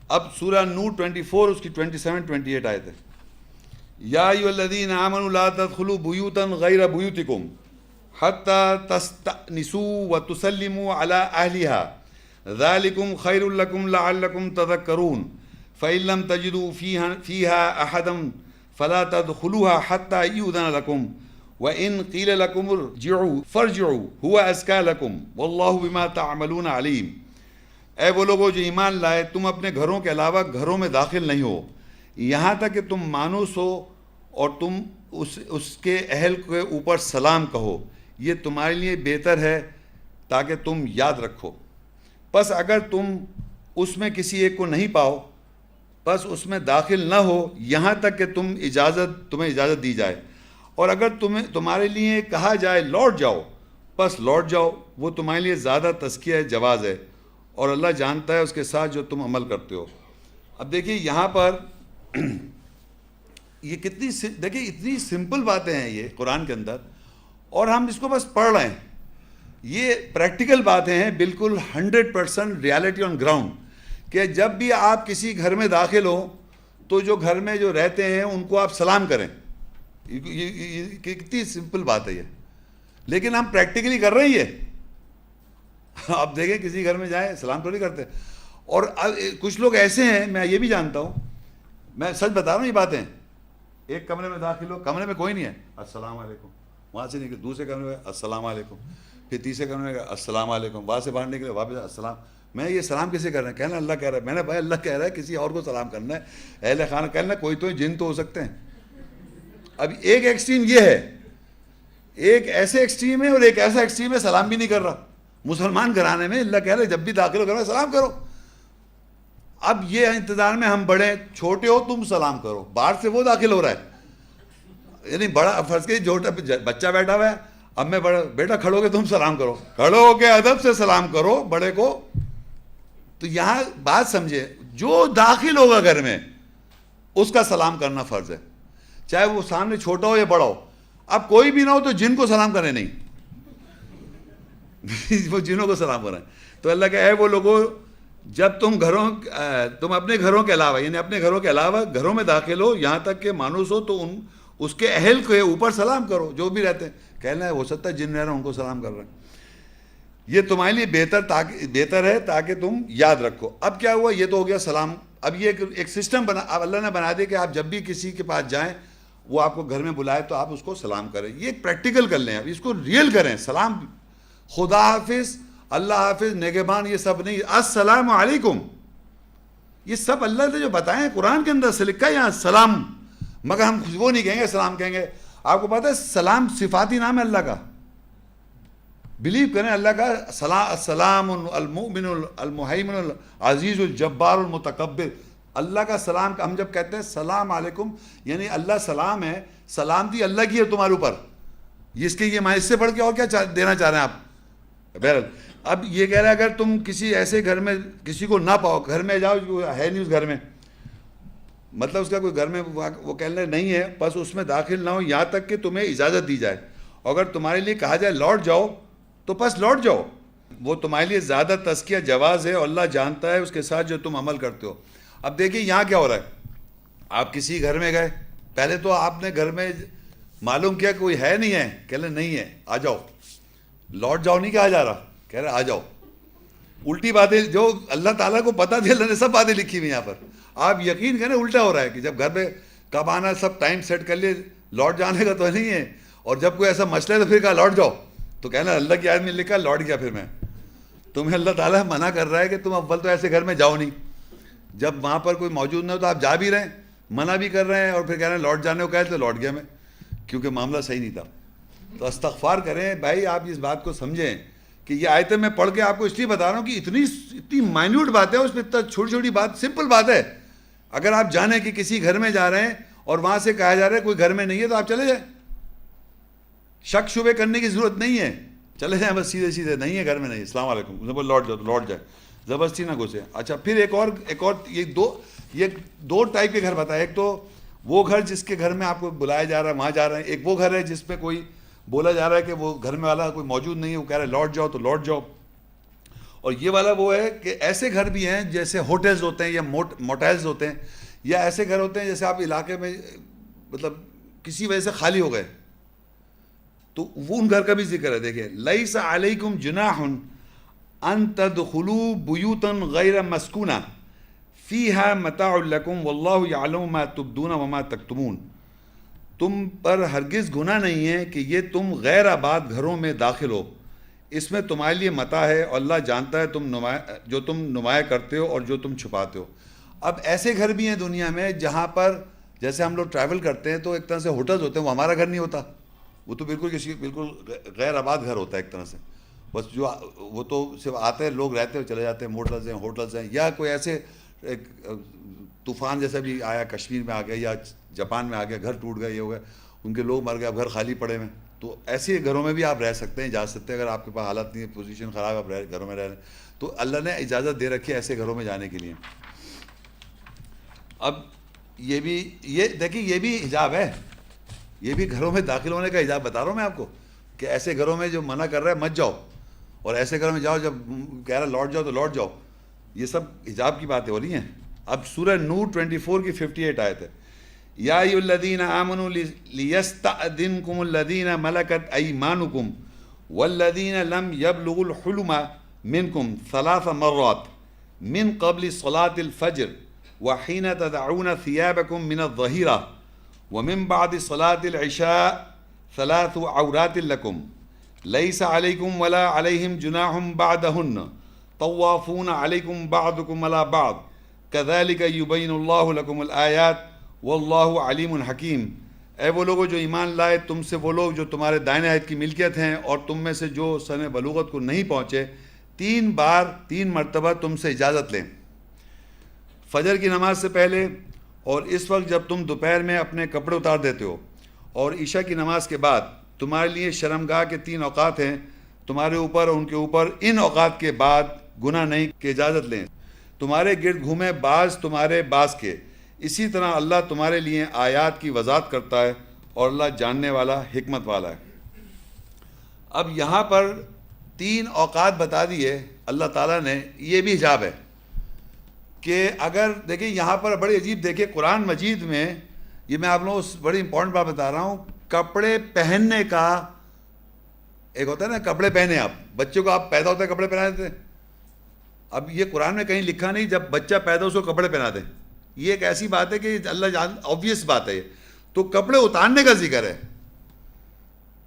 اب سورہ نور 24 اس کی 27-28 آیت ہے. یا ایھا الذین آمنوا لا تدخلوا بیوتا غیر بیوتکم حتی تستأنسوا وتسلموا علی اہلها ذالکم خیر لکم لعلکم تذکرون فإن لم تجدوا فیہا احدا فلا تدخلوها حتی یؤذن لکم وإن قیل لکم ارجعوا فارجعوا هو ازکی لکم واللہ بما تعملون علیم. اے وہ لوگوں جو ایمان لائے، تم اپنے گھروں کے علاوہ گھروں میں داخل نہیں ہو یہاں تک کہ تم مانوس ہو اور تم اس کے اہل کے اوپر سلام کہو، یہ تمہارے لیے بہتر ہے تاکہ تم یاد رکھو. پس اگر تم اس میں کسی ایک کو نہیں پاؤ پس اس میں داخل نہ ہو یہاں تک کہ تمہیں اجازت دی جائے، اور اگر تمہارے لیے کہا جائے لوٹ جاؤ پس لوٹ جاؤ، وہ تمہارے لیے زیادہ تزکیہ جواز ہے، اور اللہ جانتا ہے اس کے ساتھ جو تم عمل کرتے ہو. اب دیکھیے یہاں پر یہ دیکھیے اتنی سمپل باتیں ہیں یہ قرآن کے اندر، اور ہم اس کو بس پڑھ رہے ہیں. یہ پریکٹیکل باتیں ہیں، بالکل 100% ریالٹی آن گراؤنڈ، کہ جب بھی آپ کسی گھر میں داخل ہو تو جو گھر میں جو رہتے ہیں ان کو آپ سلام کریں. یہ کتنی سمپل بات ہے یہ، لیکن ہم پریکٹیکلی کر رہے ہیں یہ. آپ دیکھیں کسی گھر میں جائیں سلام تو نہیں کرتے. اور کچھ لوگ ایسے ہیں، میں یہ بھی جانتا ہوں، میں سچ بتا رہا ہوں یہ باتیں. ایک کمرے میں داخل ہو، کمرے میں کوئی نہیں ہے، السلام علیکم، وہاں سے نکلے دوسرے کمرے میں السلام علیکم، پھر تیسرے کمرے میں السلام علیکم، وہاں سے باہر نکلے واپس السلام. میں یہ سلام کیسے کر رہے ہیں؟ کہنا اللہ کہہ رہا ہے. میں نے بھائی اللہ کہہ رہا ہے کسی اور کو سلام کرنا ہے، اہل خانہ کہنا کوئی تو جن تو ہو سکتے ہیں. اب ایک ایکسٹریم یہ ہے، ایک ایسے ایکسٹریم ہے، اور ایک ایسا ایکسٹریم ہے سلام بھی نہیں کر رہا. مسلمان گھرانے میں اللہ کہہ رہے جب بھی داخل ہو گھر میں سلام کرو. اب یہ انتظار میں ہم بڑے، چھوٹے ہو تم سلام کرو، باہر سے وہ داخل ہو رہا ہے. یعنی بڑا فرض کے چھوٹا بچہ بیٹھا ہوا ہے، اب میں بڑا بیٹا کھڑو گے تم سلام کرو، کھڑو ہو کے ادب سے سلام کرو بڑے کو. تو یہاں بات سمجھے، جو داخل ہوگا گھر میں اس کا سلام کرنا فرض ہے، چاہے وہ سامنے چھوٹا ہو یا بڑا ہو. اب کوئی بھی نہ ہو تو جن کو سلام کرے نہیں، وہ جنوں کو سلام کریں. تو اللہ کہ اے وہ لوگوں جب تم اپنے گھروں کے علاوہ، یعنی اپنے گھروں کے علاوہ گھروں میں داخل ہو یہاں تک کہ مانوس ہو تو اس کے اہل کے اوپر سلام کرو، جو بھی رہتے ہیں. کہنا ہے ہو سکتا ہے جن رہ رہے ہیں ان کو سلام کر رہے ہیں. یہ تمہارے لیے بہتر ہے تاکہ تم یاد رکھو. اب کیا ہوا، یہ تو ہو گیا سلام. اب یہ ایک سسٹم اب اللہ نے بنا دیا کہ آپ جب بھی کسی کے پاس جائیں، وہ آپ کو گھر میں بلائے تو آپ اس کو سلام کریں. یہ پریکٹیکل کر لیں، اب اس کو ریئل کریں. سلام، خدا حافظ، اللہ حافظ، نگہبان، یہ سب نہیں. السلام علیکم، یہ سب اللہ نے جو بتائیں قرآن کے اندر سے لکھا ہے یہاں سلام. مگر ہم وہ نہیں کہیں گے سلام کہیں گے. آپ کو پتہ ہے سلام صفاتی نام ہے اللہ کا. بلیو کریں اللہ کا السلام المؤمن المہیمن العزیز الجبار المتکبر. اللہ کا سلام، ہم جب کہتے ہیں سلام علیکم یعنی اللہ سلام ہے، سلامتی اللہ کی ہے تمہارے اوپر. اس کے یہ میں اس سے بڑھ کے اور کیا دینا چاہ رہے ہیں آپ؟ بہرحال اب یہ کہہ رہے ہیں اگر تم کسی ایسے گھر میں کسی کو نہ پاؤ، گھر میں جاؤ ہے نہیں اس گھر میں، مطلب اس کا کوئی گھر میں وہ کہہ رہے نہیں ہے، بس اس میں داخل نہ ہو یہاں تک کہ تمہیں اجازت دی جائے. اگر تمہارے لیے کہا جائے لوٹ جاؤ تو بس لوٹ جاؤ، وہ تمہارے لیے زیادہ تزکیہ جواز ہے، اور اللہ جانتا ہے اس کے ساتھ جو تم عمل کرتے ہو. اب دیکھیے یہاں کیا ہو رہا ہے، آپ کسی گھر میں گئے، پہلے تو آپ نے گھر میں معلوم کیا کوئی ہے نہیں ہے، کہہ لیں نہیں ہے آ جاؤ. لوٹ جاؤ نہیں کہا جا رہا، کہہ رہے آ جاؤ. الٹی باتیں جو اللہ تعالیٰ کو پتہ تھی، اللہ نے سب باتیں لکھی ہوئی یہاں پر. آپ یقین کریں الٹا ہو رہا ہے کہ جب گھر میں کب آنا سب ٹائم سیٹ کر لیے، لوٹ جانے کا تو نہیں ہے. اور جب کوئی ایسا مسئلہ ہے تو پھر کہا لوٹ جاؤ، تو کہنا اللہ کی آیت میں لکھا لوٹ گیا. پھر میں تمہیں اللہ تعالیٰ منع کر رہا ہے کہ تم اول تو ایسے گھر میں جاؤ نہیں، جب وہاں پر کوئی موجود نہ ہو تو آپ جا بھی رہے ہیں، منع بھی کر رہے ہیں، اور پھر کہہ رہے ہیں لوٹ جانے کو کہے تو لوٹ گیا میں، کیونکہ معاملہ صحیح نہیں تھا. تو استغفار کریں بھائی. آپ اس بات کو سمجھیں کہ یہ آیتیں میں پڑھ کے آپ کو اس لیے بتا رہا ہوں کہ اتنی مائنیوٹ بات ہے، اس میں اتنا چھوٹی چھوٹی بات، سمپل بات ہے. اگر آپ جانیں کہ کسی گھر میں جا رہے ہیں اور وہاں سے کہا جا رہا ہے کوئی گھر میں نہیں ہے تو آپ چلے جائیں، شک شبے کرنے کی ضرورت نہیں ہے، چلے جائیں بس سیدھے سیدھے. نہیں ہے گھر میں نہیں، السلام علیکم، لوٹ جاؤ تو لوٹ جائے، زبردستی نہ گھسے. اچھا پھر ایک اور یہ دو ٹائپ کے گھر بتائے. ایک تو وہ گھر جس کے گھر میں آپ کو بلایا جا رہا ہے وہاں جا رہے ہیں، ایک وہ گھر ہے جس میں کوئی بولا جا رہا ہے کہ وہ گھر میں والا کوئی موجود نہیں ہے، وہ کہہ رہا ہے لوٹ جاؤ تو لوٹ جاؤ. اور یہ والا وہ ہے کہ ایسے گھر بھی ہیں جیسے ہوٹلز ہوتے ہیں یا موٹیلز ہوتے ہیں، یا ایسے گھر ہوتے ہیں جیسے آپ علاقے میں مطلب کسی وجہ سے خالی ہو گئے، تو وہ ان گھر کا بھی ذکر ہے. دیکھیں لیس علیکم جناح ان تدخلوا بیوتا غیر مسکونہ فیہا متاع لکم واللہ یعلم ما تبدون وما تکتمون. تم پر ہرگز گناہ نہیں ہے کہ یہ تم غیر آباد گھروں میں داخل ہو، اس میں تمہارے لیے متاع ہے اور اللہ جانتا ہے جو تم نمایاں کرتے ہو اور جو تم چھپاتے ہو. اب ایسے گھر بھی ہیں دنیا میں جہاں پر جیسے ہم لوگ ٹریول کرتے ہیں تو ایک طرح سے ہوٹلز ہوتے ہیں، وہ ہمارا گھر نہیں ہوتا، وہ تو بالکل غیر آباد گھر ہوتا ہے ایک طرح سے. بس جو وہ تو صرف آتے ہیں لوگ رہتے ہیں چلے جاتے ہیں، موٹلز ہیں ہوٹلز ہیں. یا کوئی ایسے ایک طوفان جیسا بھی آیا کشمیر میں آ گیا یا جاپان میں آ گیا، گھر ٹوٹ گئے، یہ ہو گیا، ان کے لوگ مر گئے، اب گھر خالی پڑے ہوئے. تو ایسے گھروں میں بھی آپ رہ سکتے ہیں، جا سکتے ہیں. اگر آپ کے پاس حالت نہیں ہے، پوزیشن خراب، آپ گھروں میں رہ رہے ہیں، تو اللہ نے اجازت دے رکھی ہے ایسے گھروں میں جانے کے لیے. اب یہ دیکھیں یہ بھی حجاب ہے، یہ بھی گھروں میں داخل ہونے کا حجاب بتا رہا ہوں میں آپ کو، کہ ایسے گھروں میں جو منع کر رہا ہے مت جاؤ، اور ایسے گھروں میں جاؤ جب کہہ رہا ہے لوٹ جاؤ تو لوٹ جاؤ. یہ سب حجاب کی باتیں ہو رہی ہیں. اب سورہ نور 24 کی 58 آیت ہے. یا ایھا الذین آمنوا لیستأذنکم الذین ملکت ایمانکم والذین لم یبلغوا الحلم منکم 3 مرات من قبل صلاة الفجر وحین تدعون ثیابکم من الظہیرہ ومن بعد صلاة العشاء 3 عورات لکم لیس علیکم ولا علیہم جناح بعدہن طوافون علیکم بعضکم علی بعض کذالک یبین اللہ لکم الآیات واللہ علیم حکیم. اے وہ لوگوں جو ایمان لائے، تم سے وہ لوگ جو تمہارے دائیں ہاتھ کی ملکیت ہیں اور تم میں سے جو سن بلوغت کو نہیں پہنچے 3 مرتبہ تم سے اجازت لیں، فجر کی نماز سے پہلے اور اس وقت جب تم دوپہر میں اپنے کپڑے اتار دیتے ہو، اور عشاء کی نماز کے بعد. تمہارے لیے شرمگاہ کے 3 اوقات ہیں، تمہارے اوپر اور ان کے اوپر ان اوقات کے بعد گناہ نہیں کہ اجازت لیں. تمہارے گرد گھومے بعض تمہارے بعض کے. اسی طرح اللہ تمہارے لیے آیات کی وضاحت کرتا ہے اور اللہ جاننے والا حکمت والا ہے. اب یہاں پر 3 اوقات بتا دیے اللہ تعالیٰ نے. یہ بھی حجاب ہے کہ اگر دیکھیں یہاں پر بڑی عجیب، دیکھیں قرآن مجید میں، یہ میں آپ لوگوں کو بڑی امپورٹنٹ بات بتا رہا ہوں، کپڑے پہننے کا ایک ہوتا ہے نا، کپڑے پہنے. آپ بچے کو آپ پیدا ہوتا ہے کپڑے پہنا دیتے. اب یہ قرآن میں کہیں لکھا نہیں جب بچہ پیدا ہو اس کو کپڑے پہنا دیں. یہ ایک ایسی بات ہے کہ اللہ جان، آبویس بات ہے. تو کپڑے اتارنے کا ذکر ہے،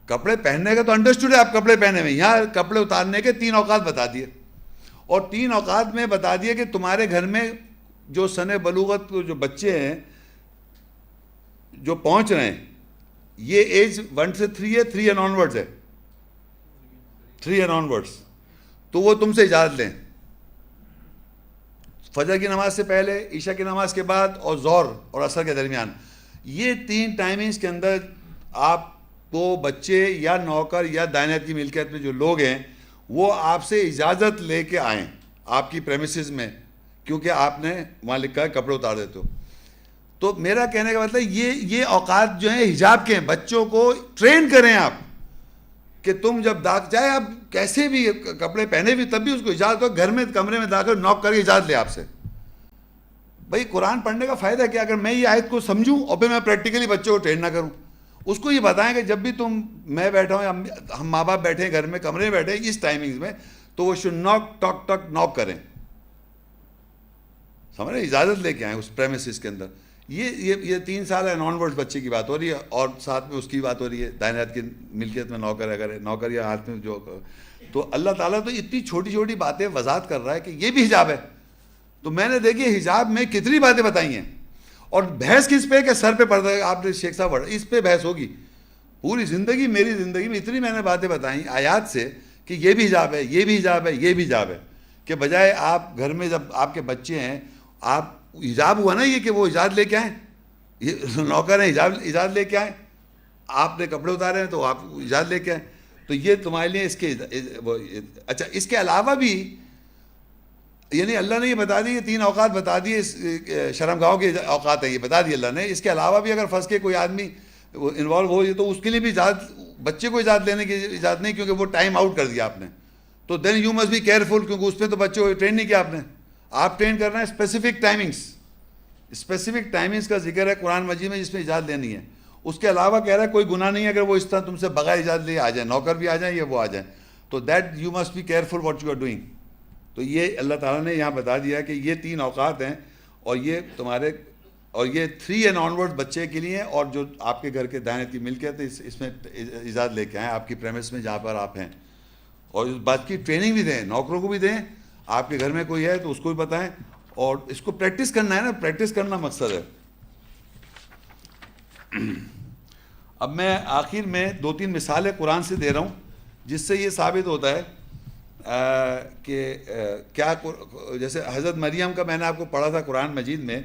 کپڑے پہننے کا تو انڈرسٹوڈ ہے آپ کپڑے پہنے میں. یہاں کپڑے اتارنے کے 3 اوقات بتا دیے، اور 3 اوقات میں بتا دیے کہ تمہارے گھر میں جو سن بلوغت جو بچے ہیں جو پہنچ رہے ہیں، یہ ایج 1 سے 3 ہے، 3 اینڈ آنورڈز ہے، 3 اینڈ آنورڈز، تو وہ تم سے اجازت لیں فجر کی نماز سے پہلے، عشاء کی نماز کے بعد اور ظہر اور عصر کے درمیان. یہ 3 ٹائمنگز کے اندر آپ کو بچے یا نوکر یا دائیں ہاتھ کی ملکیت میں جو لوگ ہیں وہ آپ سے اجازت لے کے آئیں آپ کی پریمیسز میں، کیونکہ آپ نے وہاں لکھا ہے کپڑے اتار دیتے ہو. تو میرا کہنے کا مطلب یہ اوقات جو ہیں حجاب کے ہیں. بچوں کو ٹرین کریں آپ کہ تم جب چاہے آپ کیسے بھی کپڑے پہنے بھی تب بھی اس کو اجازت ہو، گھر میں کمرے میں داخل نوک کر کے اجازت لے آپ سے. بھائی قرآن پڑھنے کا فائدہ کیا؟ اگر میں یہ آیت کو سمجھوں اور پھر میں پریکٹیکلی بچوں کو ٹرین نہ کروں. اس کو یہ بتائیں کہ جب بھی میں بیٹھا ہوں یا ہم ماں باپ بیٹھے ہیں گھر میں کمرے میں بیٹھے ہیں اس ٹائمنگز میں، تو وہ شوڈ ناک ٹاک ٹاک ناک کریں. سمجھ رہے؟ اجازت لے کے آئیں اس پریمیسز کے اندر. یہ 3 سال ہے نان ورڈ بچے کی بات ہو رہی ہے، اور ساتھ میں اس کی بات ہو رہی ہے دائیں ہاتھ کی ملکیت میں نوکر اگر نوکر یا ہاتھ میں جو. تو اللہ تعالیٰ تو اتنی چھوٹی چھوٹی باتیں وضاحت کر رہا ہے کہ یہ بھی حجاب ہے. تو میں نے دیکھی حجاب میں کتنی باتیں بتائی ہیں، اور بحث کس پہ کہ سر پہ پڑتا ہے. آپ نے شیخ صاحب اس پہ بحث ہوگی پوری زندگی. میری زندگی میں اتنی میں نے باتیں بتائیں آیات سے کہ یہ بھی حجاب ہے، یہ بھی حجاب ہے، یہ بھی حجاب ہے. کہ بجائے آپ گھر میں جب آپ کے بچے ہیں، آپ حجاب ہوا نا یہ کہ وہ اجازت لے کے آئیں، یہ نوکر ہیں اجازت لے کے آئیں، آپ نے کپڑے اتارے ہیں تو آپ اجازت لے کے آئیں. تو یہ تمہارے لیے اس کے اچھا. اس کے علاوہ بھی یعنی اللہ نے یہ بتا دی، یہ 3 اوقات بتا دیے، شرم گاہوں کے اوقات ہیں یہ بتا دی اللہ نے. اس کے علاوہ بھی اگر پھنس کے کوئی آدمی انوالو ہو تو اس کے لیے بھی اجازت، بچے کو اجازت لینے کی اجازت نہیں، کیونکہ وہ ٹائم آؤٹ کر دیا آپ نے. تو then you must be careful, کیونکہ اس پہ تو بچوں کو ٹرین نہیں کیا آپ نے. آپ ٹرین کرنا ہے اسپیسیفک ٹائمنگس. اسپیسیفک ٹائمنگس کا ذکر ہے قرآن مجید میں جس میں اجازت لینی ہے. اس کے علاوہ کہہ رہا ہے کوئی گناہ نہیں ہے اگر وہ اس طرح تم سے بغیر اجازت لیے آ جائیں, نوکر بھی آ جائیں یا وہ آ جائیں, تو that you must be careful what you are doing. تو یہ اللہ تعالیٰ نے یہاں بتا دیا کہ یہ 3 اوقات ہیں, اور یہ تمہارے, اور یہ 3 اینڈ آنورڈ بچے کے لیے ہیں, اور جو آپ کے گھر کے دائیں کی ملکیت ہے اس میں اجازت لے کے آئیں آپ کی پریمس میں جہاں پر آپ ہیں. اور اس بات کی ٹریننگ بھی دیں, نوکروں کو بھی دیں, آپ کے گھر میں کوئی ہے تو اس کو بھی بتائیں, اور اس کو پریکٹس کرنا ہے نا, پریکٹس کرنا مقصد ہے. اب میں آخر میں 2-3 مثالیں قرآن سے دے رہا ہوں جس سے یہ ثابت ہوتا ہے کہ کیا, جیسے حضرت مریم کا میں نے آپ کو پڑھا تھا قرآن مجید میں,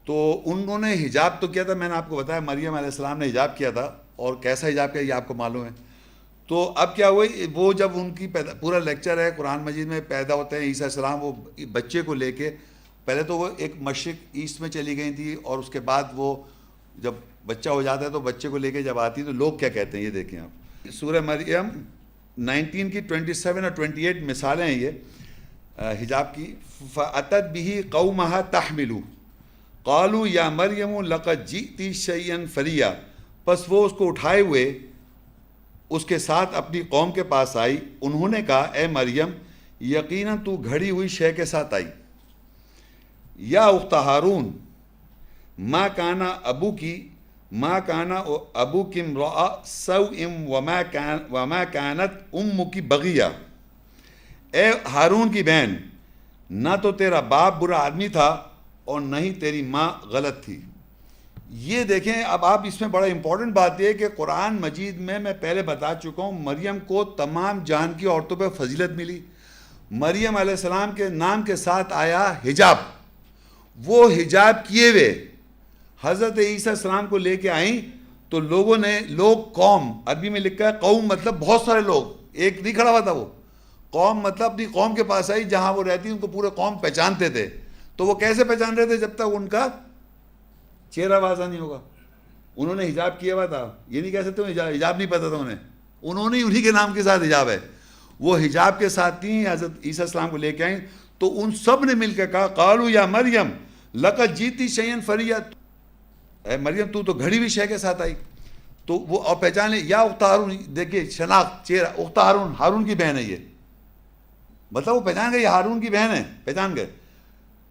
تو انہوں نے حجاب تو کیا تھا, میں نے آپ کو بتایا مریم علیہ السلام نے حجاب کیا تھا, اور کیسا حجاب کیا یہ آپ کو معلوم ہے. تو اب کیا ہوا, وہ جب ان کی پورا لیکچر ہے قرآن مجید میں, پیدا ہوتے ہیں عیسیٰ السلام, وہ بچے کو لے کے, پہلے تو وہ ایک مشرق ایسٹ میں چلی گئی تھی, اور اس کے بعد وہ جب بچہ ہو جاتا ہے تو بچے کو لے کے جب آتی ہے تو لوگ کیا کہتے ہیں, یہ دیکھیں آپ. سورہ مریم 19 کی 27 اور 28 مثالیں ہیں یہ حجاب کی. فَأَتَتْ بِهِ قَوْمَهَا تَحْمِلُ قَالُوا يَا مَرْيَمُ لَقَدْ جِئْتِ شَيْئًا فَرِيًّا, پس وہ اس کو اٹھائے ہوئے اس کے ساتھ اپنی قوم کے پاس آئی. انہوں نے کہا اے مریم یقیناً تو گھڑی ہوئی شے کے ساتھ آئی. یا اخت ہارون ما کانا ابو کی ما کانا ابو کی امرأ سوء وما کانت امک بغیہ, اے ہارون کی بہن نہ تو تیرا باپ برا آدمی تھا اور نہ ہی تیری ماں غلط تھی. یہ دیکھیں, اب آپ اس میں بڑا امپورٹنٹ بات یہ ہے کہ قرآن مجید میں پہلے بتا چکا ہوں, مریم کو تمام جہان کی عورتوں پہ فضیلت ملی. مریم علیہ السلام کے نام کے ساتھ آیا حجاب. وہ حجاب کیے ہوئے حضرت عیسیٰ السلام کو لے کے آئیں تو لوگوں نے, قوم عربی میں لکھا ہے قوم مطلب بہت سارے لوگ, ایک نہیں کھڑا ہوا تھا وہ. قوم مطلب اپنی قوم کے پاس آئی جہاں وہ رہتی, ان کو پورے قوم پہچانتے تھے. تو وہ کیسے پہچان رہے تھے, جب تک ان کا چہرہ واضح نہیں ہوگا. انہوں نے حجاب کیا ہوا تھا, یہ نہیں کہہ سکتے حجاب نہیں پتا تھا انہوں نے انہی کے نام کے ساتھ حجاب ہے. وہ حجاب کے ساتھ تھیں, حضرت عیسیٰ السلام کو لے کے آئیں تو ان سب نے مل کے کہا قالوا یا مریم لقد جیتی شیئا فریا, اے مریم تو گھڑی ہوئی شے کے ساتھ آئی. تو وہ اور پہچان لیں. یا اخت ہارون, دیکھیے شناخت چہرہ, اخت ہارون, ہارون کی بہن ہے یہ, مطلب وہ پہچان گئے یہ ہارون کی بہن ہے, پہچان گئے.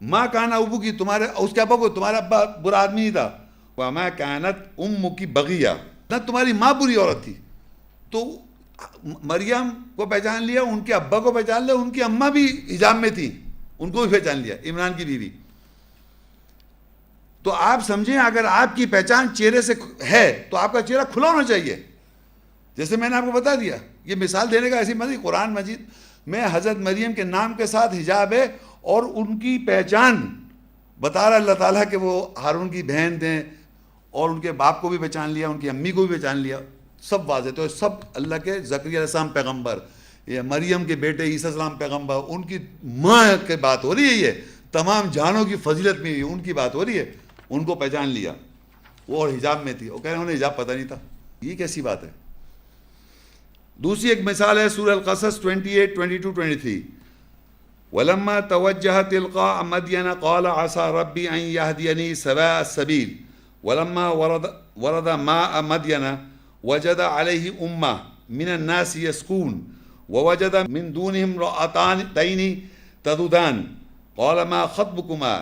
ماں کانا ابو کی, تمہارے اس کے ابا کو, تمہارا ابا برا آدمی نہیں تھا. وما کانت امک بغیہ, نہ تمہاری ماں بری عورت تھی. تو مریم کو پہچان لیا, ان کے ابا کو پہچان لیا, ان کی اماں بھی حجاب میں تھی, ان کو بھی پہچان لیا, عمران کی بیوی. تو آپ سمجھیں اگر آپ کی پہچان چہرے سے ہے تو آپ کا چہرہ کھلا ہونا چاہیے, جیسے میں نے آپ کو بتا دیا. یہ مثال دینے کا ایسی مزید قرآن مجید میں حضرت مریم کے نام کے ساتھ حجاب ہے, اور ان کی پہچان بتا رہا اللہ تعالیٰ کہ وہ ہارون کی بہن تھے, اور ان کے باپ کو بھی پہچان لیا, ان کی امی کو بھی پہچان لیا, سب واضح. تو سب اللہ کے زکریا علیہ السلام پیغمبر, یہ مریم کے بیٹے عیسیٰ السلام پیغمبر, ان کی ماں کی بات ہو رہی ہے, یہ تمام جانوں کی فضیلت میں ان کی بات ہو رہی ہے. ان کو پہچان لیا, وہ اور حجاب میں تھی, وہ کہہ رہے ہیں انہیں حجاب پتہ نہیں تھا. یہ کیسی بات ہے. دوسری ایک مثال ہے سورہ القصص 28, 22, 23. وَلَمَّا تَوَجَّهَ تِلْقَاءَ مَدْيَنَ قَالَ عَسَىٰ رَبِّي أَن يَهْدِيَنِي سَوَاءَ السَّبِيلِ وَلَمَّا وَرَدَ مَاءَ مَدْيَنَ وَجَدَ عَلَيْهِ أُمَّةً مِّنَ النَّاسِ يَسْقُونَ وَوَجَدَ مِن دُونِهِمْ امْرَأَتَيْنِ تَذُودَانِ قَالَ مَا خَطْبُكُمَا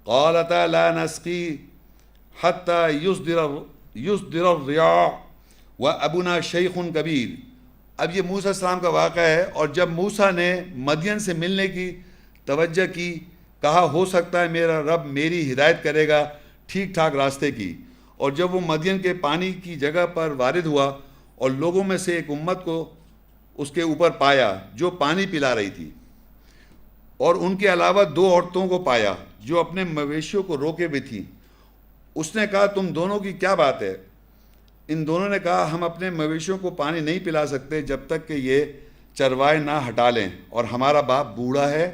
قَالَتَا لَا نَسْقِي حَتَّىٰ يُصْدِرَ الرِّعَاءُ وَأَبُونَا شَيْخٌ كَبِيرٌ. اب یہ موسیٰ السلام کا واقعہ ہے, اور جب موسیٰ نے مدین سے ملنے کی توجہ کی, کہا ہو سکتا ہے میرا رب میری ہدایت کرے گا ٹھیک ٹھاک راستے کی. اور جب وہ مدین کے پانی کی جگہ پر وارد ہوا اور لوگوں میں سے ایک امت کو اس کے اوپر پایا جو پانی پلا رہی تھی, اور ان کے علاوہ 2 عورتوں کو پایا جو اپنے مویشیوں کو روکے ہوئے تھیں. اس نے کہا تم دونوں کی کیا بات ہے؟ ان دونوں نے کہا ہم اپنے مویشیوں کو پانی نہیں پلا سکتے جب تک کہ یہ چروائے نہ ہٹا لیں, اور ہمارا باپ بوڑھا ہے.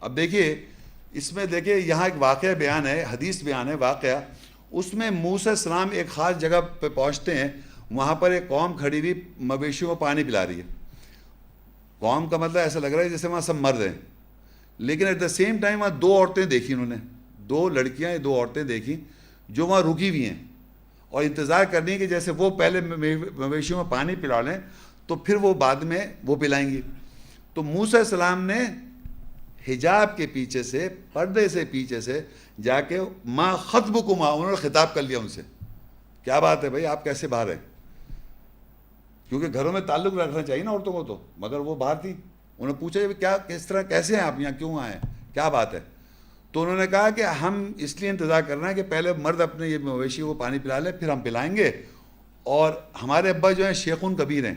اب دیکھیے اس میں دیکھیے یہاں ایک واقعہ بیان ہے, حدیث بیان ہے, واقعہ. اس میں موسیٰ السلام ایک خاص جگہ پہ پہنچتے ہیں, وہاں پر ایک قوم کھڑی ہوئی مویشیوں کو پانی پلا رہی ہے. قوم کا مطلب ایسا لگ رہا ہے جیسے وہاں سب مرد ہیں, لیکن ایٹ دا سیم ٹائم وہاں 2 عورتیں دیکھی انہوں نے, 2 لڑکیاں 2 عورتیں دیکھی جو وہاں رکی ہوئی ہیں اور انتظار کرنی ہے کہ جیسے وہ پہلے مویشیوں میں پانی پلا لیں تو پھر وہ بعد میں وہ پلائیں گی. تو موسیٰ علیہ السلام نے حجاب کے پیچھے سے, پردے سے پیچھے سے جا کے ما خطبکما, انہوں نے خطاب کر لیا ان سے, کیا بات ہے بھائی آپ کیسے باہر ہیں, کیونکہ گھروں میں تعلق رکھنا چاہیے نا عورتوں کو تو, مگر وہ باہر تھی. انہوں نے پوچھا کیا کس طرح کیسے ہیں آپ یہاں, کیوں آئے ہیں, کیا بات ہے؟ تو انہوں نے کہا کہ ہم اس لیے انتظار کرنا ہے کہ پہلے مرد اپنے یہ مویشی کو پانی پلا لیں, پھر ہم پلائیں گے, اور ہمارے ابا جو ہیں شیخون کبیر ہیں.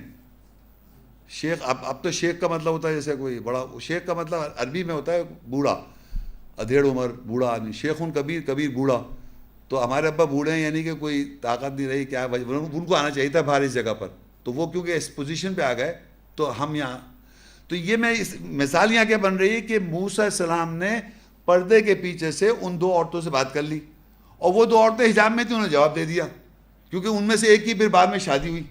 شیخ اب تو شیخ کا مطلب ہوتا ہے جیسے کوئی بڑا, شیخ کا مطلب عربی میں ہوتا ہے بوڑھا, ادھیڑ عمر بوڑھا آدمی, شیخون کبیر, کبیر بوڑھا. تو ہمارے ابا بوڑھے ہیں یعنی کہ کوئی طاقت نہیں رہی, کیا ان کو آنا چاہیے تھا باہر اس جگہ پر, تو وہ کیونکہ اس پوزیشن پہ آ گئے تو ہم یہاں. تو یہ میں اس مثال یہاں کیا بن رہی ہے کہ موسیٰ علیہ السلام نے پردے کے پیچھے سے ان 2 عورتوں سے بات کر لی, اور وہ 2 عورتیں حجاب میں تھیں, انہوں نے جواب دے دیا, کیونکہ ان میں سے ایک کی پھر بعد میں شادی ہوئی.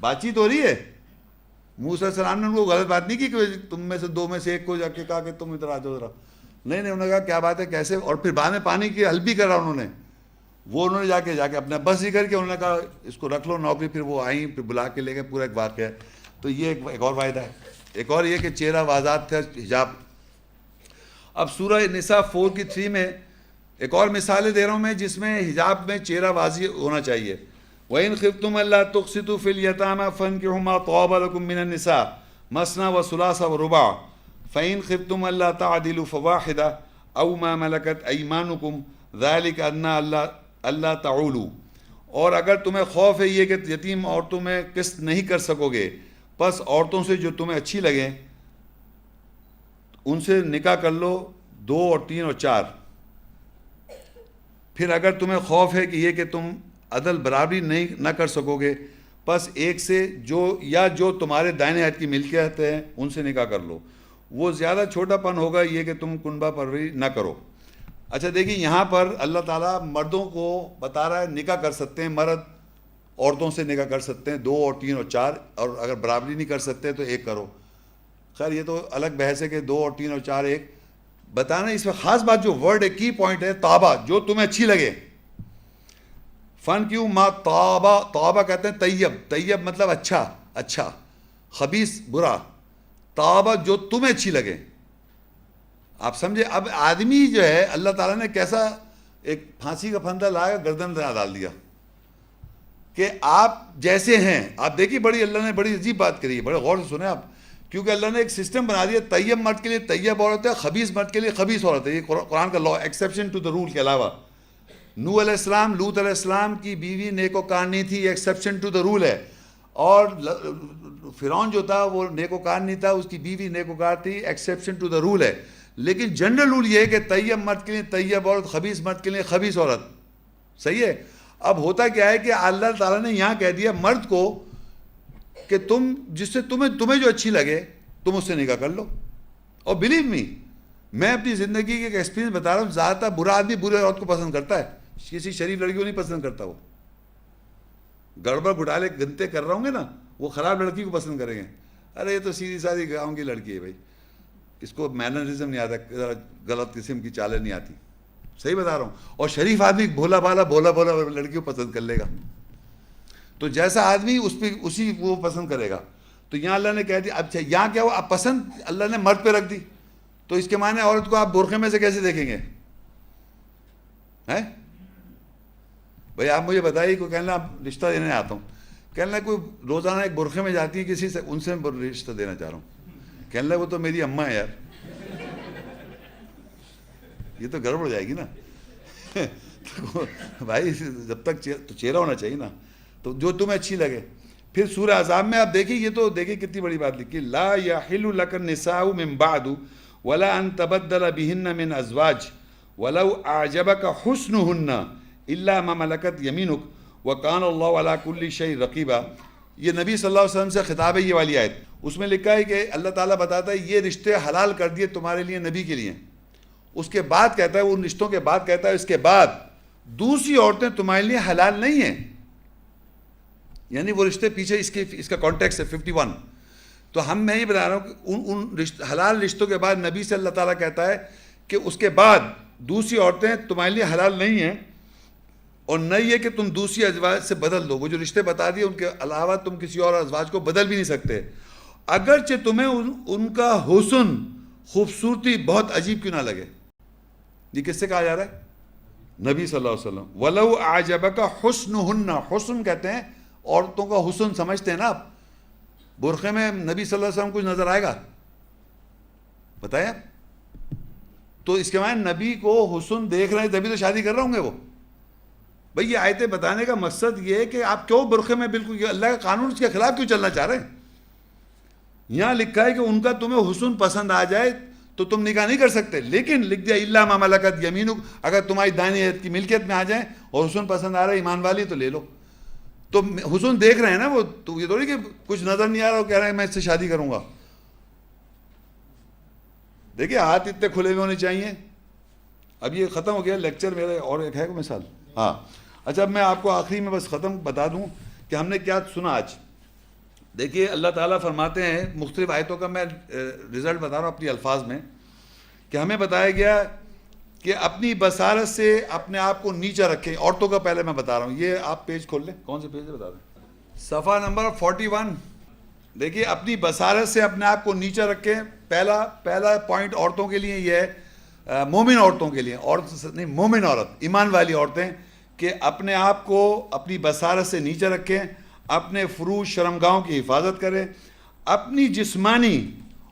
بات چیت ہو رہی ہے. موسیٰ علیہ السلام نے ان کو غلط بات نہیں کی کہ تم میں سے 2 میں سے ایک کو جا کے کہا کہ تم ادھر آ جاؤ ذرا, نہیں, انہوں نے کہا کیا بات ہے کیسے, اور پھر بعد میں پانی کی حل بھی کرا انہوں نے جا کے اپنا بس ہی کر کے انہوں نے کہا اس کو رکھ لو نوکری. پھر وہ آئیں, پھر بلا کے لے گئے, پورا ایک واقعہ ہے. تو یہ ایک اور فائدہ ہے. ایک اور یہ کہ چہرہ واضح تھا حجاب. اب سورہ نساء 4:3 میں ایک اور مثالیں دے رہا ہوں میں جس میں حجاب میں چہرہ واضح ہونا چاہیے. وَإِنْ خِفْتُمْ أَلَّا تُقْسِطُوا فِي الْيَتَامَىٰ فَانكِحُوا مَا طَابَ لَكُم مِّنَ النِّسَاءِ مَثْنَىٰ وَثُلَاثَ وَرُبَاعَ فَإِنْ خِفْتُمْ أَلَّا تَعْدِلُوا فَوَاحِدَةً أَوْ مَا مَلَكَتْ أَيْمَانُكُمْ ذَلِكَ أَدْنَىٰ أَلَّا تَعُولُوا. اور اگر تمہیں خوف ہے یہ کہ یتیم عورتوں میں قسط نہیں کر سکو گے, پس عورتوں سے جو تمہیں اچھی لگیں ان سے نکاح کر لو, 2 اور 3 اور 4. پھر اگر تمہیں خوف ہے کہ یہ کہ تم عدل برابری نہ کر سکو گے, پس ایک سے جو تمہارے دائیں ہاتھ کی ملکیت ہے ان سے نکاح کر لو. وہ زیادہ چھوٹا پن ہوگا یہ کہ تم کنبہ پروری نہ کرو. اچھا دیکھیں یہاں پر اللہ تعالیٰ مردوں کو بتا رہا ہے نکاح کر سکتے ہیں, مرد عورتوں سے نکاح کر سکتے ہیں 2 اور 3 اور 4, اور اگر برابری نہیں کر سکتے تو 1 کرو. خیر یہ تو الگ بحث ہے کہ 2 اور 3 اور 4 1 بتانا. اس میں خاص بات جو ورڈ ہے, کی پوائنٹ ہے, طابہ, جو تمہیں اچھی لگے. فن کیوں ما طابہ, طابہ کہتے ہیں طیب, طیب مطلب اچھا, خبیث برا, طابہ جو تمہیں اچھی لگے. آپ سمجھے. اب آدمی جو ہے اللہ تعالیٰ نے کیسا ایک پھانسی کا پھندا لایا, گردن ڈال دیا کہ آپ جیسے ہیں. آپ دیکھیے بڑی اللہ نے بڑی عجیب بات کری ہے, بڑے غور سے سنیں آپ, کیونکہ اللہ نے ایک سسٹم بنا دیا. طیب مرد کے لیے طیب عورت ہے, خبیث مرد کے لیے خبیث عورت ہے. یہ قرآن کا لا, ایکسیپشن ٹو دا رول کے علاوہ. نوح علیہ السلام, لوط علیہ السلام کی بیوی نیکوکار نہیں تھی, ایکسیپشن ٹو دا رول ہے. اور فرعون جو تھا وہ نیکوکار نہیں تھا, اس کی بیوی نیکوکار تھی, ایکسیپشن ٹو دا رول ہے. لیکن جنرل رول یہ ہے کہ طیب مرد کے لیے طیب عورت, خبیث مرد کے لیے خبیث عورت. صحیح ہے. اب ہوتا کیا ہے کہ اللہ تعالیٰ نے یہاں کہہ دیا مرد کو کہ تم جس سے تمہیں جو اچھی لگے تم اس سے نکاح کر لو. اور بلیو می, میں اپنی زندگی کے ایک ایکسپیرینس بتا رہا ہوں, زیادہ تر برا آدمی برے عورت کو پسند کرتا ہے, کسی شریف لڑکی کو نہیں پسند کرتا. وہ گڑبڑ گھٹالے گنتے کر رہا ہوں گے نا, وہ خراب لڑکی کو پسند کریں گے. ارے یہ تو سیدھی سادھی گاؤں کی لڑکی ہے بھائی, اس کو مینرزم نہیں آتا, غلط قسم کی چالیں نہیں آتی. صحیح بتا رہا ہوں. اور شریف آدمی بھولا بھولا لڑکی کو پسند کر لے گا. تو جیسا آدمی اسی وہ پسند کرے گا. تو یہاں اللہ نے کہہ دیا. اب یہاں کیا ہوا, اب پسند اللہ نے مرد پہ رکھ دی, تو اس کے معنی عورت کو آپ برقعے میں سے کیسے دیکھیں گے؟ ہیں بھائی آپ مجھے بتائیے, کوئی کہنا رشتہ دینے آتا ہوں, کہنا کوئی روزانہ ایک برقعے میں جاتی ہے کسی سے, ان سے رشتہ دینا چاہ رہا ہوں, کہنا وہ تو میری اماں ہے یار, یہ تو گڑبڑ ہو جائے گی نا. بھائی جب تک تو چہرہ ہونا چاہیے نا, تو جو تمہیں اچھی لگے. پھر سورہ احزاب میں آپ دیکھیں, یہ تو دیکھیں کتنی بڑی بات لکھی, لا یحل لک النساء من بعد ولا ان تبدل بهن من ازواج ولو اعجبک حسنهن الا ما ملکت یمینک وکان اللہ علی کل شیء رقیبا. یہ نبی صلی اللہ علیہ وسلم سے خطاب ہے یہ والی آیت. اس میں لکھا ہے کہ اللہ تعالیٰ بتاتا ہے یہ رشتے حلال کر دیے تمہارے لیے نبی کے لیے. اس کے بعد کہتا ہے, ان رشتوں کے بعد کہتا ہے اس کے بعد دوسری عورتیں تمہارے لیے حلال نہیں ہیں. یعنی وہ رشتے پیچھے اس کا کانٹیکس ہے 51. تو میں یہ بتا رہا ہوں کہ ان حلال رشتوں کے بعد نبی سے اللہ تعالیٰ کہتا ہے کہ اس کے بعد دوسری عورتیں تمہارے لیے حلال نہیں ہیں, اور نہ یہ کہ تم دوسری ازواج سے بدل دو. وہ جو رشتے بتا دیے ان کے علاوہ تم کسی اور ازواج کو بدل بھی نہیں سکتے, اگرچہ تمہیں ان کا حسن خوبصورتی بہت عجیب کیوں نہ لگے. یہ کس سے کہا جا رہا ہے؟ نبی صلی اللہ علیہ وسلم. وَلَوْ أَعْجَبَكَ حُسْنُهُنَّ, حسن کہتے ہیں عورتوں کا حسن, سمجھتے ہیں نا آپ؟ برقعے میں نبی صلی اللہ علیہ وسلم کچھ نظر آئے گا؟ بتائیں آپ. تو اس کے معنی نبی کو حسن دیکھ رہے ہیں تبھی تو شادی کر رہے ہوں گے وہ. بھئی یہ آیتیں بتانے کا مقصد یہ ہے کہ آپ کیوں برقعے میں, بالکل اللہ کا قانون اس کے خلاف کیوں چلنا چاہ رہے ہیں؟ یہاں لکھا ہے کہ ان کا تمہیں حسن پسند آ جائے تو تم نکاح نہیں کر سکتے, لیکن لکھ دیا الا ما ملکت یمینک, اگر تمہاری دائیں ہاتھ کی ملکیت میں آ جائیں اور حسن پسند آ رہا ہے ایمان والی تو لے لو. تو حسن دیکھ رہے ہیں نا وہ, تو یہ تھوڑی کہ کچھ نظر نہیں آ رہا وہ کہہ رہے ہیں میں اس سے شادی کروں گا. دیکھیے ہاتھ اتنے کھلے ہوئے ہونے چاہیے. اب یہ ختم ہو گیا لیکچر میرا, اور ایک ہے کوئی مثال؟ ہاں اچھا, اب میں آپ کو آخری میں بس ختم بتا دوں کہ ہم نے کیا سنا آج. دیکھیے اللہ تعالیٰ فرماتے ہیں, مختلف آیتوں کا میں رزلٹ بتا رہا ہوں اپنی الفاظ میں, کہ ہمیں بتایا گیا کہ اپنی بصارت سے اپنے آپ کو نیچا رکھیں. عورتوں کا پہلے میں بتا رہا ہوں, یہ آپ پیج کھول لیں, کون سے پیج ہے بتا دیں, صفحہ نمبر 41. دیکھیے اپنی بصارت سے اپنے آپ کو نیچا رکھیں. پہلا پوائنٹ عورتوں کے لیے یہ ہے, مومن عورتوں کے لیے, عورت نہیں مومن عورت, ایمان والی عورتیں, کہ اپنے آپ کو اپنی بصارت سے نیچے رکھیں, اپنے فروج شرمگاہوں کی حفاظت کریں, اپنی جسمانی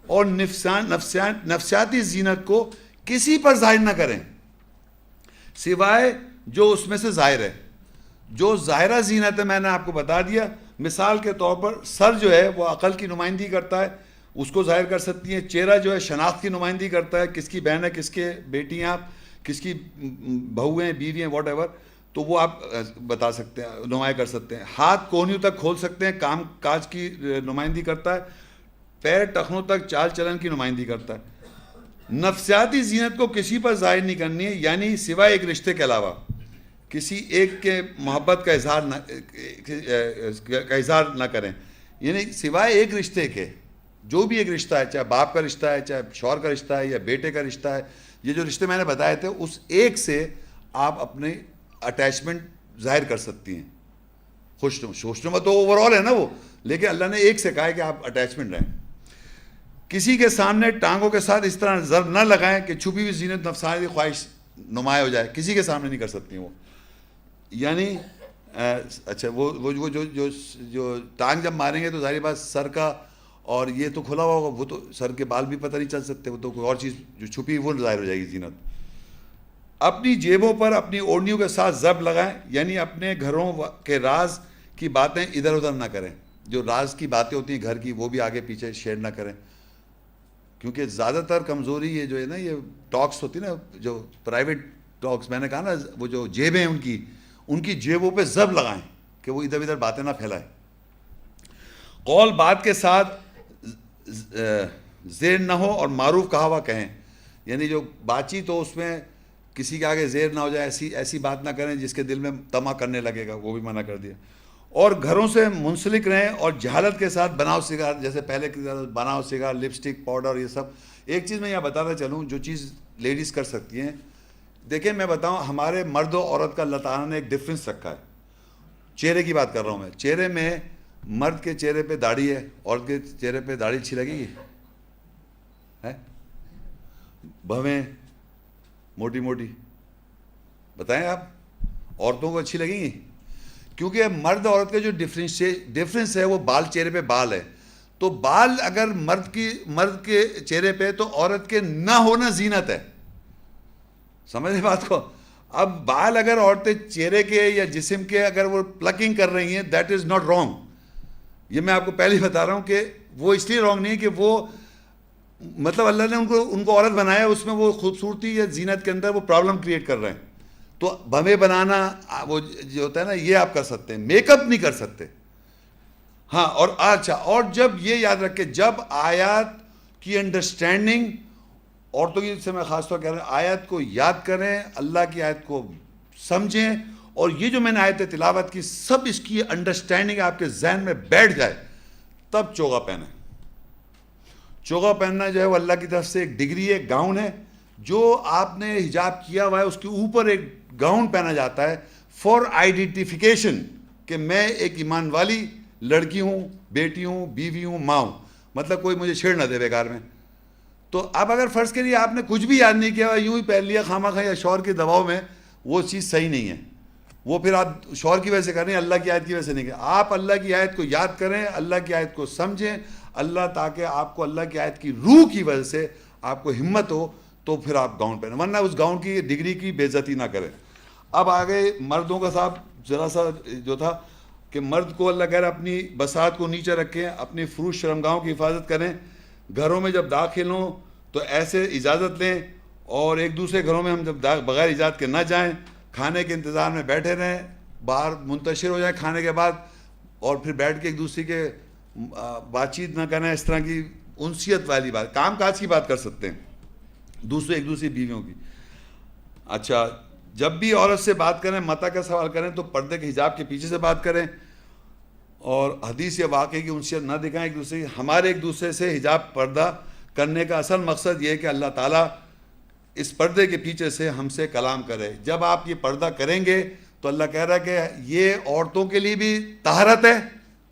اور نفسیاتی زینت کو کسی پر ظاہر نہ کریں سوائے جو اس میں سے ظاہر ہے. جو ظاہرہ زینت ہے میں نے آپ کو بتا دیا. مثال کے طور پر سر جو ہے وہ عقل کی نمائندگی کرتا ہے, اس کو ظاہر کر سکتی ہیں. چہرہ جو ہے شناخت کی نمائندگی کرتا ہے, کس کی بہن ہے, کس کے بیٹی ہیں آپ, کس کی بہو ہیں, بیوی ہیں, واٹ ایور, تو وہ آپ بتا سکتے ہیں, نمایاں کر سکتے ہیں. ہاتھ کونیوں تک کھول سکتے ہیں, کام کاج کی نمائندگی کرتا ہے. پیر ٹخنوں تک چال چلن کی نمائندگی کرتا ہے. نفسیاتی زینت کو کسی پر ظاہر نہیں کرنی ہے, یعنی سوائے ایک رشتے کے علاوہ کسی ایک کے محبت کا اظہار نہ کریں. یعنی سوائے ایک رشتے کے, جو بھی ایک رشتہ ہے, چاہے باپ کا رشتہ ہے, چاہے شوہر کا رشتہ ہے, یا بیٹے کا رشتہ ہے, یہ جو رشتے میں نے بتائے تھے, اس ایک سے آپ اپنے اٹیچمنٹ ظاہر کر سکتی ہیں. خوشنما تو اوور آل ہے نا وہ, لیکن اللہ نے ایک سے کہا ہے کہ آپ اٹیچمنٹ رہیں. کسی کے سامنے ٹانگوں کے ساتھ اس طرح ضرب نہ لگائیں کہ چھپی ہوئی زینت نفسانی خواہش نمایاں ہو جائے. کسی کے سامنے نہیں کر سکتی وہ. یعنی اچھا وہ جو ٹانگ جب ماریں گے تو ظاہر بات سر کا, اور یہ تو کھلا ہوا ہوگا, وہ تو سر کے بال بھی پتہ نہیں چل سکتے, وہ تو کوئی اور چیز جو چھپی وہ ظاہر ہو جائے گی زینت. اپنی جیبوں پر اپنی اوڑھنیوں کے ساتھ ضرب لگائیں, یعنی اپنے گھروں کے راز کی باتیں ادھر ادھر نہ کریں. جو راز کی باتیں ہوتی ہیں گھر کی, وہ بھی آگے پیچھے شیئر نہ کریں, کیونکہ زیادہ تر کمزوری یہ جو ہے نا, یہ ٹاکس ہوتی ہے نا, جو پرائیویٹ ٹاکس, میں نے کہا نا وہ جو جیبیں ہیں ان کی جیبوں پہ ضرب لگائیں کہ وہ ادھر ادھر باتیں نہ پھیلائیں. قول بات کے ساتھ زیر نہ ہو اور معروف کہا ہوا کہیں, یعنی جو بات چیت ہو اس میں کسی کے آگے زیر نہ ہو جائے, ایسی بات نہ کریں جس کے دل میں طمع کرنے لگے گا, وہ بھی منع کر دیا. اور گھروں سے منسلک رہیں, اور جہالت کے ساتھ بناؤ سگار, جیسے پہلے کی بناؤ سگار, لپسٹک, پاؤڈر, یہ سب. ایک چیز میں یہاں بتاتا چلوں جو چیز لیڈیز کر سکتی ہیں. دیکھیں میں بتاؤں, ہمارے مرد و عورت کا اللہ تعالیٰ نے ایک ڈفرینس رکھا ہے. چہرے کی بات کر رہا ہوں میں. چہرے میں مرد کے چہرے پہ داڑھی ہے, عورت کے چہرے پہ داڑھی اچھی لگے گی ہے؟ بھویں موٹی موٹی, بتائیں آپ, عورتوں کو اچھی لگیں گی؟ کیونکہ مرد عورت کا جو ڈفرینس ہے وہ بال, چہرے پہ بال ہے. تو بال اگر مرد کے چہرے پہ, تو عورت کے نہ ہونا زینت ہے. سمجھ رہے بات کو؟ اب بال اگر عورتیں چہرے کے یا جسم کے اگر وہ پلکنگ کر رہی ہیں, دیٹ از ناٹ رانگ. یہ میں آپ کو پہلے ہی بتا رہا ہوں کہ وہ اس لیے رانگ نہیں کہ وہ مطلب اللہ نے ان کو عورت بنایا, اس میں وہ خوبصورتی یا زینت کے اندر وہ پرابلم کریٹ کر رہے ہیں. تو بھویں بنانا وہ جو ہوتا ہے نا, یہ آپ کر سکتے ہیں, میک اپ نہیں کر سکتے. ہاں, اور اچھا, اور جب یہ یاد رکھیں, جب آیات کی انڈرسٹینڈنگ, عورتوں کی سے میں خاص طور کہہ رہا ہوں, آیت کو یاد کریں, اللہ کی آیت کو سمجھیں, اور یہ جو میں نے آیتیں تلاوت کی سب اس کی انڈرسٹینڈنگ آپ کے ذہن میں بیٹھ جائے تب چوغا پہنے. چوغا پہننا جو ہے وہ اللہ کی طرف سے ایک ڈگری ہے, ایک گاؤن ہے. جو آپ نے حجاب کیا ہوا ہے اس کے اوپر ایک گاؤن پہنا جاتا ہے فار آئیڈینٹیفیکیشن کہ میں ایک ایمان والی لڑکی ہوں, بیٹی ہوں, بیوی ہوں, ماں ہوں, مطلب کوئی مجھے چھیڑ نہ دے بیکار میں. تو اب اگر فرض کریے آپ نے کچھ بھی یاد نہیں کیا, یوں ہی پہن لیا خواہ مخواہ یا شوہر کے دباؤ میں, وہ چیز صحیح نہیں ہے. وہ پھر آپ شوہر کی وجہ سے کر رہے ہیں, اللہ کی آیت کی وجہ سے نہیں کریں. آپ اللہ کی آیت کو یاد کریں, اللہ کی آیت کو سمجھیں, اللہ تاکہ آپ کو اللہ کی آیت کی روح کی وجہ سے آپ کو ہمت ہو تو پھر آپ گاؤن پہنیں, ورنہ اس گاؤن کی ڈگری کی بے عزتی نہ کریں. اب آگے مردوں کا صاحب ذرا سا جو تھا کہ مرد کو اللہ کہہ رہا ہے اپنی بساط کو نیچے رکھیں, اپنی فروش شرمگاہوں کی حفاظت کریں, گھروں میں جب داخل ہوں تو ایسے اجازت لیں, اور ایک دوسرے گھروں میں ہم جب بغیر اجازت کے نہ جائیں, کھانے کے انتظار میں بیٹھے رہیں, باہر منتشر ہو جائیں کھانے کے بعد, اور پھر بیٹھ کے ایک دوسرے کے بات چیت نہ کریں, اس طرح کی انسیت والی بات, کام کاج کی بات کر سکتے ہیں دوسرے ایک دوسری بیویوں کی. اچھا, جب بھی عورت سے بات کریں, متا کا سوال کریں تو پردے کے حجاب کے پیچھے سے بات کریں, اور حدیث یا واقعے کی انسیت نہ دکھائیں ایک دوسرے. ہمارے ایک دوسرے سے حجاب پردہ کرنے کا اصل مقصد یہ ہے کہ اللہ تعالیٰ اس پردے کے پیچھے سے ہم سے کلام کرے. جب آپ یہ پردہ کریں گے تو اللہ کہہ رہا ہے کہ یہ عورتوں کے لیے بھی طہارت ہے,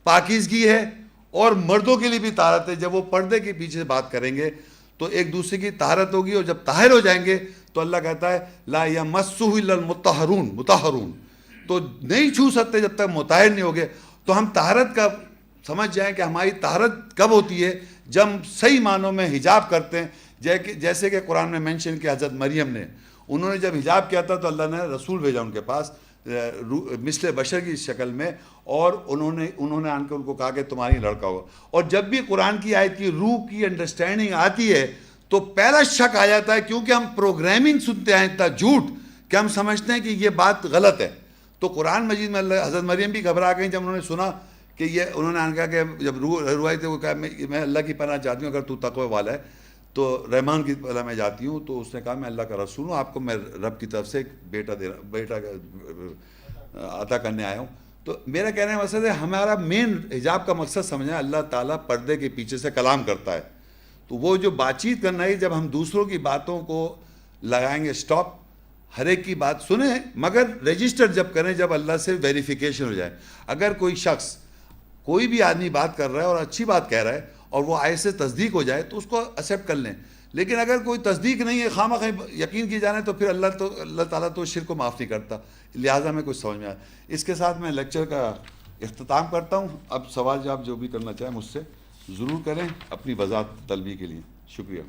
پاکیزگی ہے, اور مردوں کے لیے بھی طہارت ہے. جب وہ پردے کے پیچھے بات کریں گے تو ایک دوسرے کی طہارت ہوگی, اور جب طاہر ہو جائیں گے تو اللہ کہتا ہے لا یمسہ الا المطہرون, مطہرون, تو نہیں چھو سکتے جب تک مطہر نہیں ہوگے. تو ہم طہارت کا سمجھ جائیں کہ ہماری طہارت کب ہوتی ہے, جب ہم صحیح معنوں میں حجاب کرتے ہیں. جیسے کہ قرآن میں مینشن کہ حضرت مریم نے, انہوں نے جب حجاب کیا تھا تو اللہ نے رسول بھیجا ان کے پاس مثل بشر کی شکل میں, اور انہوں نے آن کے ان کو کہا کہ تمہاری لڑکا ہوگا. اور جب بھی قرآن کی آیت کی روح کی انڈرسٹینڈنگ آتی ہے تو پہلا شک آ جاتا ہے, کیونکہ ہم پروگرامنگ سنتے ہیں اتنا جھوٹ کہ ہم سمجھتے ہیں کہ یہ بات غلط ہے. تو قرآن مجید میں حضرت مریم بھی گھبرا گئیں جب انہوں نے سنا کہ یہ, انہوں نے کہا کہ جب روح آئی تو وہ کہا میں اللہ کی پناہ چاہتی ہوں, اگر تو تقوی والا ہے تو رحمان کی پناہ میں جاتی ہوں. تو اس نے کہا میں اللہ کا رسول ہوں, آپ کو میں رب کی طرف سے ایک بیٹا عطا کرنے آیا ہوں. تو میرا کہنے کا مقصد ہے ہمارا مین حجاب کا مقصد سمجھنا ہے, اللہ تعالیٰ پردے کے پیچھے سے کلام کرتا ہے. تو وہ جو بات چیت کرنا ہے, جب ہم دوسروں کی باتوں کو لگائیں گے اسٹاپ, ہر ایک کی بات سنیں, مگر رجسٹر جب کریں جب اللہ سے ویریفیکیشن ہو جائے. اگر کوئی شخص, کوئی بھی آدمی بات کر رہا ہے اور اچھی بات کہہ رہا ہے اور وہ آئے سے تصدیق ہو جائے تو اس کو ایکسیپٹ کر لیں. لیکن اگر کوئی تصدیق نہیں ہے, خواہ مخواہ یقین کی جانے, تو پھر اللہ تعالیٰ تو شرک کو معاف نہیں کرتا. لہٰذا میں کچھ سمجھ میں آیا. اس کے ساتھ میں لیکچر کا اختتام کرتا ہوں. اب سوال جواب جو بھی کرنا چاہیں مجھ سے ضرور کریں اپنی وضاحت طلبی کے لیے. شکریہ.